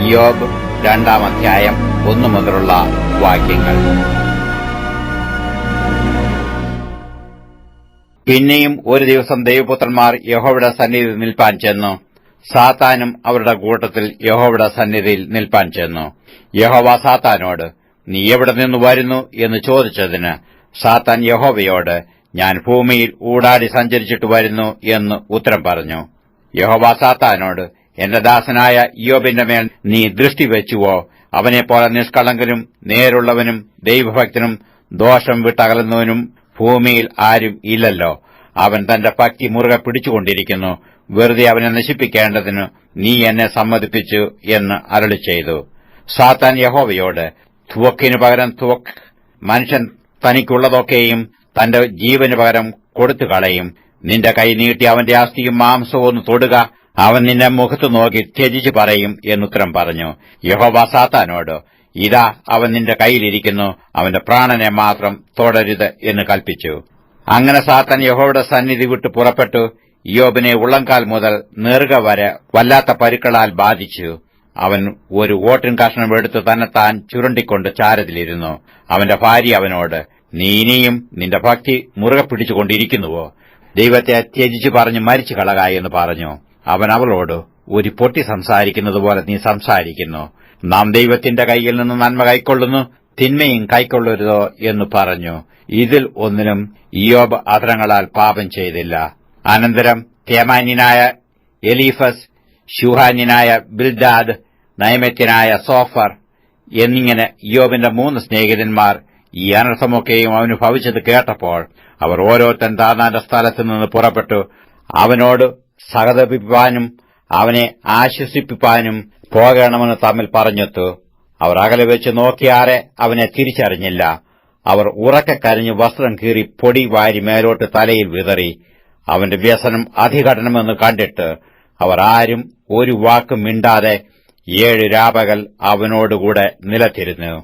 ഇയ്യോബ് 2-ാം അധ്യായം 1 മുതലുള്ള വാക്യങ്ങൾ. പിന്നെയും ഒരു ദിവസം ദൈവപുത്രന്മാർ യഹോവയുടെ സന്നിധിയിൽ നിൽപ്പാൻ ചെന്നു. സാത്താനും അവരുടെ കൂട്ടത്തിൽ യഹോവയുടെ സന്നിധിയിൽ നിൽപ്പാൻ ചെന്നു. യഹോവ സാത്താനോട്, നീ എവിടെ നിന്ന് വരുന്നു എന്ന് ചോദിച്ചതിന് സാത്താൻ യഹോവയോട്, ഞാൻ ഭൂമിയിൽ ഊടാടി സഞ്ചരിച്ചിട്ട് വരുന്നു എന്ന് ഉത്തരം പറഞ്ഞു. യഹോവ സാത്താനോട്, എന്റെ ദാസനായ ഇയ്യോബിന്റെ മേൽ നീ ദൃഷ്ടി വെച്ചുവോ? അവനെപ്പോലെ നിഷ്കളങ്കനും നേരുള്ളവനും ദൈവഭക്തനും ദോഷം വിട്ടകലുന്നവനും ഭൂമിയിൽ ആരും ഇല്ലല്ലോ. അവൻ തന്റെ ഭക്തി മുറുകെ പിടിച്ചുകൊണ്ടിരിക്കുന്നു. വെറുതെ അവനെ നശിപ്പിക്കേണ്ടതിന് നീ എന്നെ സമ്മതിപ്പിച്ചു എന്ന് അരുളിച്ചെയ്തു. സാത്താൻ യഹോവയോട്, തുവക്കിനു പകരം തുവക്ക്, മനുഷ്യൻ തനിക്കുള്ളതൊക്കെയും തന്റെ ജീവന് പകരം കൊടുത്തു കളയും. നിന്റെ കൈ നീട്ടി അവന്റെ അസ്ഥിയും മാംസവും ഒന്ന് തൊടുക, അവൻ നിന്നെ മുഖത്ത് നോക്കി ത്യജിച്ചു പറയും എന്നുത്തരം പറഞ്ഞു. യഹോവ സാത്താനോട്, ഇതാ അവൻ നിന്റെ കൈയിലിരിക്കുന്നു, അവന്റെ പ്രാണനെ മാത്രം തൊടരുത് എന്ന് കൽപ്പിച്ചു. അങ്ങനെ സാത്താൻ യഹോവയുടെ സന്നിധി വിട്ട് പുറപ്പെട്ടു ഇയ്യോബിനെ ഉള്ളംകാൽ മുതൽ നെറുക വരെ വല്ലാത്ത പരുക്കളാൽ ബാധിച്ചു. അവൻ ഒരു ഓട്ടിൻ കഷ്ണം എടുത്ത് തന്നെത്താൻ ചുരുണ്ടിക്കൊണ്ട് ചാരത്തിലിരുന്നു. അവന്റെ ഭാര്യ അവനോട്, നീ ഇനിയും നിന്റെ ഭക്തി മുറുകെ പിടിച്ചുകൊണ്ടിരിക്കുന്നുവോ? ദൈവത്തെ ത്യജിച്ചു പറഞ്ഞ് മരിച്ചു കളക എന്ന് പറഞ്ഞു. അവൻ അവളോട്, ഒരു പൊട്ടി സംസാരിക്കുന്നതുപോലെ നീ സംസാരിക്കുന്നു. നാം ദൈവത്തിന്റെ കൈയിൽ നിന്ന് നന്മ കൈക്കൊള്ളുന്നു, തിന്മയും കൈക്കൊള്ളരുതോ എന്ന് പറഞ്ഞു. ഇതിൽ ഒന്നിനും ഇയ്യോബ് അധരങ്ങളാൽ പാപം ചെയ്തില്ല. അനന്തരം തേമാന്യനായ എലീഫസ്, ശൂഹാന്യനായ ബിൽദാദ്, നയമത്യനായ സോഫർ എന്നിങ്ങനെ ഇയ്യോബിന്റെ 3 സ്നേഹിതന്മാർ ഈ അനർത്ഥമൊക്കെയും അവന് ഭവിച്ചത് കേട്ടപ്പോൾ അവർ ഓരോരുത്തൻ താന്താന്റെ സ്ഥലത്തു നിന്ന് പുറപ്പെട്ടു അവനോട് സഹതപിപ്പാനും അവനെ ആശ്വസിപ്പിപ്പാനും പോകണമെന്ന് തമ്മിൽ പറഞ്ഞെത്തു. അവർ അകലെ വെച്ച് നോക്കിയാറെ അവനെ തിരിച്ചറിഞ്ഞില്ല. അവർ ഉറക്കെ കരഞ്ഞു വസ്ത്രം കീറി പൊടി വാരി മേലോട്ട് തലയിൽ വിതറി. അവന്റെ വ്യസനം അതികഠിനമെന്ന് കണ്ടിട്ട് അവർ ആരും ഒരു വാക്കും മിണ്ടാതെ 7 രാപകൽ അവനോടുകൂടെ നിലത്തിരുന്നു.